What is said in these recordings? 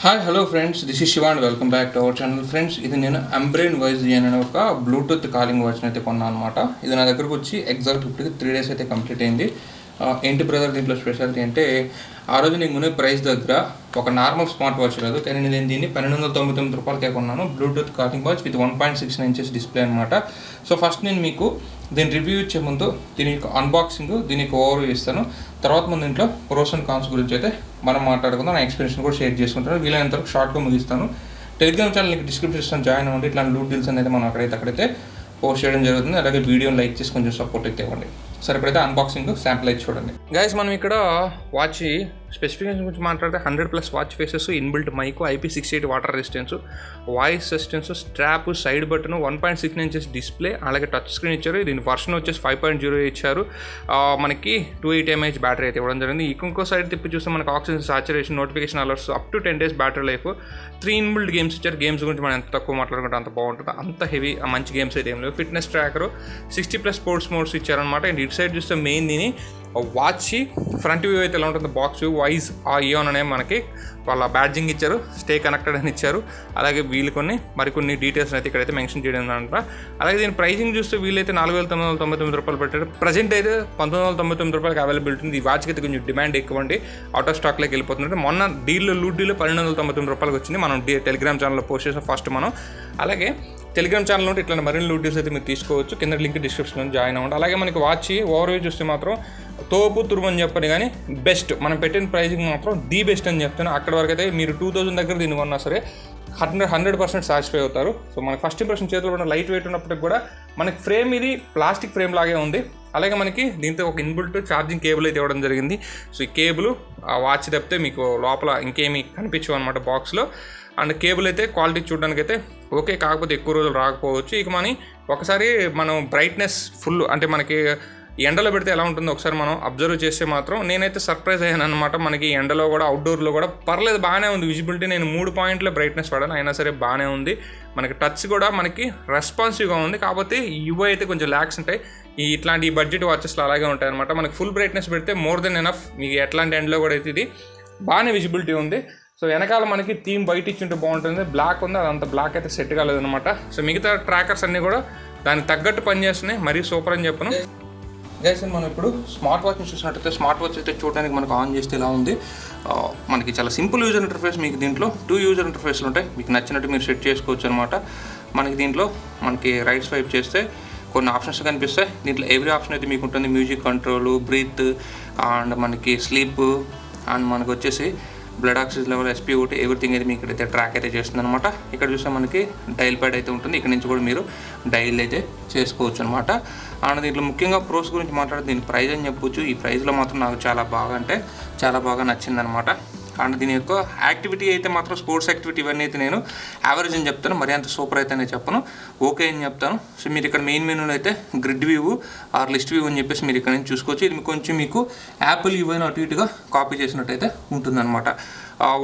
Hi hello friends, this is Shiva and welcome back to our channel. Friends, ఇది నేను అంబ్రేన్ wise అనే ఒక Bluetooth calling వాచ్ని అయితే కొన్నాను అనమాట. ఇది నా దగ్గరకు వచ్చి ఎగ్జాక్ట్ ఇప్పటికి 3 days అయితే కంప్లీట్ అయింది. ఏంటి బ్రదర్ దీంట్లో స్పెషాలిటీ అంటే, ఆ రోజు నేను కొనే ప్రైస్ దగ్గర ఒక నార్మల్ స్మార్ట్ వాచ్ లేదు, కానీ నేను దీన్ని 1299 రూపాయలకే కొన్నాను. Bluetooth calling watch with 1.69 inches display అనమాట. సో ఫస్ట్ నేను మీకు దీని రివ్యూ ఇచ్చే ముందు దీని యొక్క అన్బాక్సింగ్, దీని యొక్క ఓవర్ ఇస్తాను. తర్వాత మన దీంట్లో ప్రోస్ అండ్ కాన్స్ గురించి అయితే మనం మాట్లాడుకుందాం. నా ఎక్స్పీరియన్స్ కూడా షేర్ చేసుకుంటాను. వీలైనంత వరకు షార్ట్గా ముగిస్తాను. టెలిగ్రామ్ ఛానల్ మీకు డిస్క్రిప్షన్ జాయిన్ అవ్వండి. ఇట్లాంటి లూట్ డీల్స్ అనేది మనం అక్కడైతే పోస్ట్ చేయడం జరుగుతుంది. అలాగే వీడియోని లైక్ చేసి కొంచెం సపోర్ట్ అయితే ఇవ్వండి. సరే, ఇప్పుడైతే అన్బాక్సింగ్ శాంపుల్ అయితే చూడండి. గైస్, మనం ఇక్కడ వాచ్ స్పెసిఫికేషన్ గురించి మాట్లాడితే 100+ watch faces, inbuilt mic, IP68 water resistance, voice resistance, strap, side button, 1.69 inches display, అలాగే టచ్ స్క్రీన్ ఇచ్చారు. దీని వర్షన్ వచ్చేసి 5.0 ఇచ్చారు. మనకి 280 mAh బ్యాటరీ అయితే ఇవ్వడం జరిగింది. ఇంకో సైడ్ తిప్పి చూస్తే మనకి oxygen saturation, notification alerts, up to 10 days battery life, 3 inbuilt games ఇచ్చారు. గేమ్స్ గురించి మనం ఎంత తక్కువ మాట్లాడుకుంటే అంత బాగుంటుంది. అంత హెవీ మంచి గేమ్స్ అయితే ఏం లేవు. ఫిట్నెస్ ట్రాకర్, 60+ స్పోర్ట్స్ మోడ్స్ ఇచ్చారనమాట. అండ్ ఇటు సైడ్ చూస్తే మెయిన్ దీని వాచ్ ఫ్రంట్ వ్యూ అయితే ఎలా ఉంటుంది, బాక్స్ వ్యూ, వైజ్ ఇయోన్ అనే మనకి వాళ్ళ బ్యాడ్జింగ్ ఇచ్చారు, స్టే కనెక్టెడ్ అని ఇచ్చారు. అలాగే వీళ్ళు మరికొన్ని డీటెయిల్స్ అయితే ఇక్కడైతే మెన్షన్ చేయడం అనమాట. అలాగే దీని ప్రైసింగ్ చూస్తే వీళ్ళైతే 4,999 రూపాయలు పెట్టారు. ప్రజెంట్ అయితే 1999 రూపాయలకి అవైలబిలిటీ ఉంది. ఈ వాచ్కి అయితే కొంచెం డిమాండ్ ఎక్కువ అండి, అవుట్ ఆఫ్ స్టాక్లోకి వెళ్ళిపోతుంది. మొన్న లూట్ డీల్లో 1299 రూపాయలకి వచ్చింది. మనం టెలిగ్రామ్ ఛానల్లో పోస్ట్ చేసాం ఫస్ట్ మనం. అలాగే టెలిగ్రామ్ ఛానల్ ఉంటే ఇట్లా మరిన్ని లూట్ డీల్స్ అయితే మీరు తీసుకోవచ్చు. కింద లింక్ డిస్క్రిప్షన్లో జాయిన్ అవ్వండి. అలాగే మనకి వాచ్ ఓవర్వ్యూ చూస్తే మాత్రం తోపు తురుము అని చెప్పని, కానీ బెస్ట్ మనం పెట్టిన ప్రైసింగ్ మాత్రం ది బెస్ట్ అని చెప్తాను. అక్కడ వరకు అయితే మీరు 2000 దగ్గర దీన్ని కొన్నా సరే 100% సాటిస్ఫై అవుతారు. సో మనకి ఫస్ట్ ఇంప్రెషన్ చేతిలో ఉన్న లైట్ వెయిట్ ఉన్నప్పటికి కూడా మనకి ఫ్రేమ్ ఇది ప్లాస్టిక్ ఫ్రేమ్ లాగే ఉంది. అలాగే మనకి దీంతో ఒక ఇన్బుల్ట్ ఛార్జింగ్ కేబుల్ అయితే ఇవ్వడం జరిగింది. సో ఈ కేబుల్ ఆ వాచ్ తప్పితే మీకు లోపల ఇంకేమీ కనిపించవు అనమాట బాక్స్లో. అండ్ కేబుల్ అయితే క్వాలిటీ చూడడానికి అయితే ఓకే, కాకపోతే ఎక్కువ రోజులు రాకపోవచ్చు. ఇక ఒకసారి మనం బ్రైట్నెస్ ఫుల్ అంటే మనకి ఎండలో పెడితే ఎలా ఉంటుందో ఒకసారి మనం అబ్జర్వ్ చేస్తే మాత్రం నేనైతే సర్ప్రైజ్ అయ్యాను అనమాట. మనకి ఎండలో కూడా అవుట్డోర్లో కూడా పర్లేదు, బాగానే ఉంది విజిబిలిటీ. నేను 3 పాయింట్ల బ్రైట్నెస్ పడాను, అయినా సరే బాగానే ఉంది. మనకి టచ్ కూడా మనకి రెస్పాన్సివ్గా ఉంది. కాకపోతే యూఐ అయితే కొంచెం ల్యాక్స్ ఉంటాయి. ఇట్లాంటి బడ్జెట్ వాచెస్లో అలాగే ఉంటాయి అనమాట. మనకి ఫుల్ బ్రైట్నెస్ పెడితే మోర్ దెన్ ఎనఫ్. మీకు ఎట్లాంటి ఎండలో కూడా అయితే ఇది బాగానే విజిబిలిటీ ఉంది. సో వెనకాల మనకి థీమ్ బయట ఇచ్చింటే బాగుంటుంది. బ్లాక్ ఉంది, అదంతా బ్లాక్ అయితే సెట్ కాలేదనమాట. సో మిగతా ట్రాకర్స్ అన్నీ కూడా దానికి తగ్గట్టు పనిచేస్తున్నాయి. మరీ సూపర్ అని చెప్పను. గైస్, మనం ఇప్పుడు స్మార్ట్ వాచ్ని చూసినట్టయితే స్మార్ట్ వాచ్ అయితే చూడడానికి మనకు ఆన్ చేస్తే ఇలా ఉంది. మనకి చాలా సింపుల్ యూజర్ ఇంటర్ఫేస్. మీకు దీంట్లో 2 యూజర్ ఇంటర్ఫేస్లు ఉంటాయి. మీకు నచ్చినట్టు మీరు సెట్ చేసుకోవచ్చు అనమాట. మనకి దీంట్లో రైట్ స్వైప్ చేస్తే కొన్ని ఆప్షన్స్ కనిపిస్తాయి. దీంట్లో ఎవ్రీ ఆప్షన్ అయితే మీకు ఉంటుంది. మ్యూజిక్ కంట్రోల్, బ్రీత్, అండ్ మనకి స్లీప్, అండ్ మనకు వచ్చేసి blood oxygen level, SpO2, everything అయితే మీకు ఇక్కడైతే ట్రాక్ అయితే చేస్తుంది అనమాట. ఇక్కడ చూస్తే మనకి డైల్ ప్యాడ్ అయితే ఉంటుంది. ఇక్కడ నుంచి కూడా మీరు డైల్ అయితే చేసుకోవచ్చు అనమాట. అండ్ దీంట్లో ముఖ్యంగా ప్రోస్ గురించి మాట్లాడితే దీని ప్రైస్ అని చెప్పొచ్చు. ఈ ప్రైస్లో మాత్రం నాకు చాలా బాగా నచ్చిందనమాట. అండ్ దీని యొక్క యాక్టివిటీ అయితే మాత్రం స్పోర్ట్స్ యాక్టివిటీ ఇవన్నీ అయితే నేను యావరేజ్ అని చెప్తాను, మరి అంత సూపర్ అయితే నేను చెప్పను, ఓకే అని చెప్తాను. సో మీరు ఇక్కడ మెయిన్ మెనూలో అయితే grid view or list view అని చెప్పేసి మీరు ఇక్కడ నుంచి చూసుకోవచ్చు. ఇది కొంచెం మీకు యాపిల్ యూఐని అటు ఇటుగా కాపీ చేసినట్టయితే ఉంటుందన్నమాట.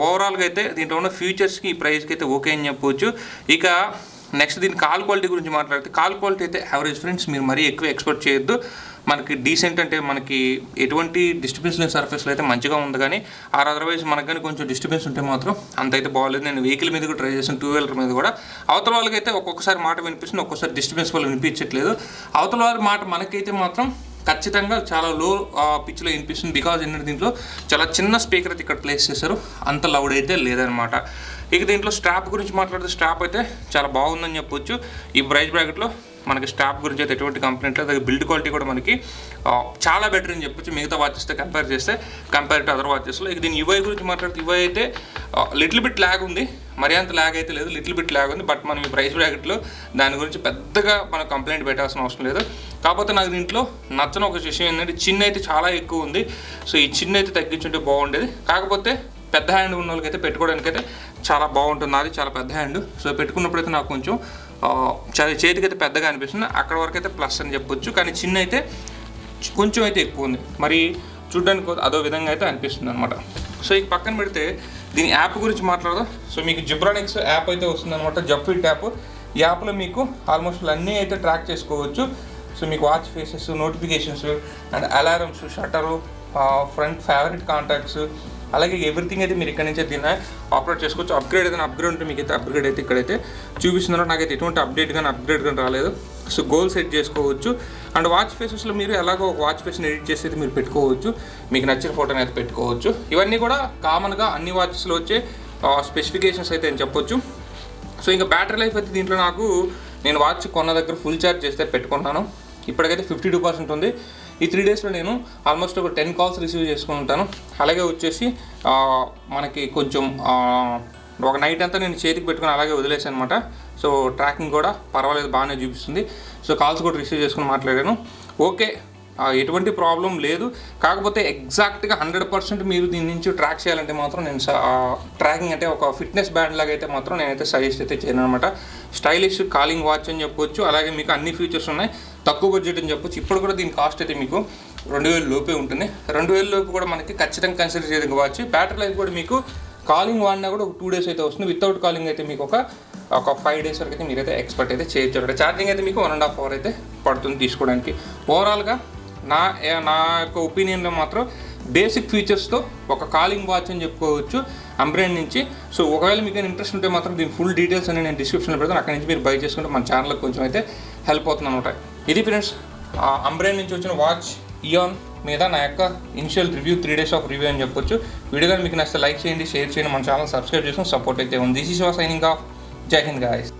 ఓవరాల్గా అయితే దీంట్లో ఉన్న ఫీచర్స్కి ఈ ప్రైస్కి అయితే ఓకే అని చెప్పవచ్చు. ఇక నెక్స్ట్ దీని కాల్ క్వాలిటీ గురించి మాట్లాడితే కాల్ క్వాలిటీ అయితే యావరేజ్ ఫ్రెండ్స్. మీరు మరీ ఎక్కువ ఎక్స్పెక్ట్ చేయొద్దు. మనకి డీసెంట్ అంటే మనకి ఎటువంటి డిస్టర్బెన్స్ లేని సర్ఫేస్లో అయితే మంచిగా ఉంది, కానీ అదర్వైజ్ మనకు కానీ కొంచెం డిస్టర్బెన్స్ ఉంటే మాత్రం అంత అయితే బాగోలేదు. నేను వెహికల్ మీద కూడా ట్రై చేసాను, 2-wheeler మీద కూడా. అవతల వాళ్ళకి అయితే ఒక్కొక్కసారి మాట వినిపిస్తుంది, ఒక్కొక్కసారి డిస్టర్బెన్స్ వల్ల వినిపించట్లేదు. అవతల వాళ్ళ మాట మనకైతే మాత్రం ఖచ్చితంగా చాలా లో పిచ్లో వినిపిస్తుంది. బికాజ్ ఏంటంటే దీంట్లో చాలా చిన్న స్పీకర్ అయితే ఇక్కడ ప్లేస్ చేశారు, అంత లౌడ్ అయితే లేదనమాట. ఇక దీంట్లో స్ట్రాప్ గురించి మాట్లాడితే స్ట్రాప్ అయితే చాలా బాగుందని చెప్పొచ్చు. ఈ ప్రైస్ బ్రాకెట్లో మనకి స్ట్రాప్ గురించి అయితే ఎటువంటి కంప్లైంట్ లేదు. బిల్డ్ క్వాలిటీ కూడా మనకి చాలా బెటర్ అని చెప్పొచ్చు మిగతా వాచెస్తో కంపేర్ టు అదర్ వాచెస్లో. ఇక దీని యూఐ గురించి మాట్లాడితే యూఐ అయితే లిటిల్ బిట్ ల్యాగ్ ఉంది, మరీ అంత ల్యాగ్ అయితే లేదు, లిటిల్ బిట్ ల్యాగ్ ఉంది. బట్ మనం ఈ ప్రైస్ బ్రాకెట్లో దాని గురించి పెద్దగా మనం కంప్లైంట్ పెట్టాల్సిన అవసరం లేదు. కాకపోతే నాకు దీంట్లో నచ్చని ఒక విషయం ఏంటంటే చిన్న అయితే చాలా ఎక్కువ ఉంది. సో ఈ చిన్న అయితే తగ్గించుంటే బాగుండేది. కాకపోతే పెద్ద హ్యాండ్ ఉన్న వాళ్ళకైతే పెట్టుకోవడానికైతే చాలా బాగుంటుంది. నాది చాలా పెద్ద హ్యాండ్, సో పెట్టుకున్నప్పుడైతే నాకు కొంచెం చేతికైతే పెద్దగా అనిపిస్తుంది. అక్కడ వరకు అయితే ప్లస్ అని చెప్పొచ్చు, కానీ చిన్న అయితే కొంచెం అయితే ఎక్కువ ఉంది. మరి చూడడానికి అదో విధంగా అయితే అనిపిస్తుంది అనమాట. సో ఇక పక్కన పెడితే దీని యాప్ గురించి మాట్లాడదాం. సో మీకు జిబ్రానిక్స్ యాప్ అయితే వస్తుంది అనమాట, జబ్ఫిట్ యాప్. ఈ యాప్లో మీకు ఆల్మోస్ట్ అన్నీ అయితే ట్రాక్ చేసుకోవచ్చు. సో మీకు watch faces, notifications, and alarms, shutter, front favourite contacts, అలాగే ఎవ్రీథింగ్ అయితే మీరు ఇక్కడ నుంచే దీన్ని ఆపరేట్ చేసుకోవచ్చు. అప్గ్రేడ్ ఏదైనా అప్గ్రేడ్ ఉంటే మీకు అయితే అప్గ్రేడ్ అయితే ఇక్కడైతే చూపిస్తున్నారు. నాకైతే ఎటువంటి అప్డేట్ కానీ రాలేదు. సో గోల్ సెట్ చేసుకోవచ్చు. అండ్ వాచ్ ఫేసెస్లో మీరు ఎలాగో ఒక వాచ్ ఫేస్ని ఎడిట్ చేసి అయితే మీరు పెట్టుకోవచ్చు, మీకు నచ్చిన ఫోటోని అయితే పెట్టుకోవచ్చు. ఇవన్నీ కూడా కామన్గా అన్ని వాచెస్లో వచ్చే స్పెసిఫికేషన్స్ అయితే అని చెప్పొచ్చు. సో ఇంకా బ్యాటరీ లైఫ్ అయితే దీంట్లో నేను వాచ్ కొన్న దగ్గర ఫుల్ ఛార్జ్ చేస్తే పెట్టుకున్నాను. ఇప్పటికైతే 52% ఉంది. ఈ 3 డేస్లో నేను ఆల్మోస్ట్ ఒక 10 కాల్స్ రిసీవ్ చేసుకుని ఉంటాను. అలాగే వచ్చేసి మనకి కొంచెం ఒక నైట్ అంతా నేను చేతికి పెట్టుకుని అలాగే వదిలేసాను అనమాట. సో ట్రాకింగ్ కూడా పర్వాలేదు, బాగానే చూపిస్తుంది. సో కాల్స్ కూడా రిసీవ్ చేసుకుని మాట్లాడాను. ఓకే, ఎటువంటి ప్రాబ్లం లేదు. కాకపోతే ఎగ్జాక్ట్గా 100% మీరు దీని నుంచి ట్రాక్ చేయాలంటే మాత్రం నేను ట్రాకింగ్ అంటే ఒక ఫిట్నెస్ బ్యాండ్ లాగా అయితే మాత్రం నేనైతే సజెస్ట్ అయితే చేయను అనమాట. స్టైలిష్ కాలింగ్ వాచ్ అని చెప్పొచ్చు. అలాగే మీకు అన్ని ఫీచర్స్ ఉన్నాయి, తక్కువ బడ్జెట్ అని చెప్పొచ్చు. ఇప్పుడు కూడా దీని కాస్ట్ అయితే మీకు 2000 లోపే ఉంటుంది. 2000 లోపు కూడా మనకి ఖచ్చితంగా కన్సిడర్ చేయదగ్గ వాచ్. బ్యాటరీ లైఫ్ కూడా మీకు కాలింగ్ వాడినా కూడా ఒక 2 డేస్ అయితే వస్తుంది. వితౌట్ కాలింగ్ అయితే మీకు ఒక 5 డేస్ వరకు అయితే మీరైతే ఎక్స్పెక్ట్ అయితే చేయొచ్చు. అక్కడ ఛార్జింగ్ అయితే మీకు 1.5 అవర్ అయితే పడుతుంది తీసుకోవడానికి. ఓవరాల్గా నా యొక్క ఒపీనియన్లో మాత్రం బేసిక్ ఫీచర్స్తో ఒక కాలింగ్ వాచ్ అని చెప్పుకోవచ్చు అంబ్రేన్ నుంచి. సో ఒకవేళ మీకు ఇంట్రెస్ట్ ఉంటే మాత్రం దీని ఫుల్ డీటెయిల్స్ అని నేను డిస్క్రిప్షన్లో పెడతాను. అక్కడి నుంచి మీరు బై చేసుకుంటే మన ఛానల్కి కొంచెం అయితే హెల్ప్ అవుతుంది అనమాట. ఇది ఫ్రెండ్స్ అంబ్రేన్ నుంచి వచ్చిన వాచ్ ఇయాన్ మీద నా యొక్క initial review, 3 days of review అని చెప్పొచ్చు. వీడియో కానీ మీకు నచ్చితే లైక్ చేయండి, షేర్ చేయండి, మన ఛానల్ సబ్స్క్రైబ్ చేసుకుని సపోర్ట్ అయితే ఉంది. This is your signing off. జై హింద్ గాయ్స్.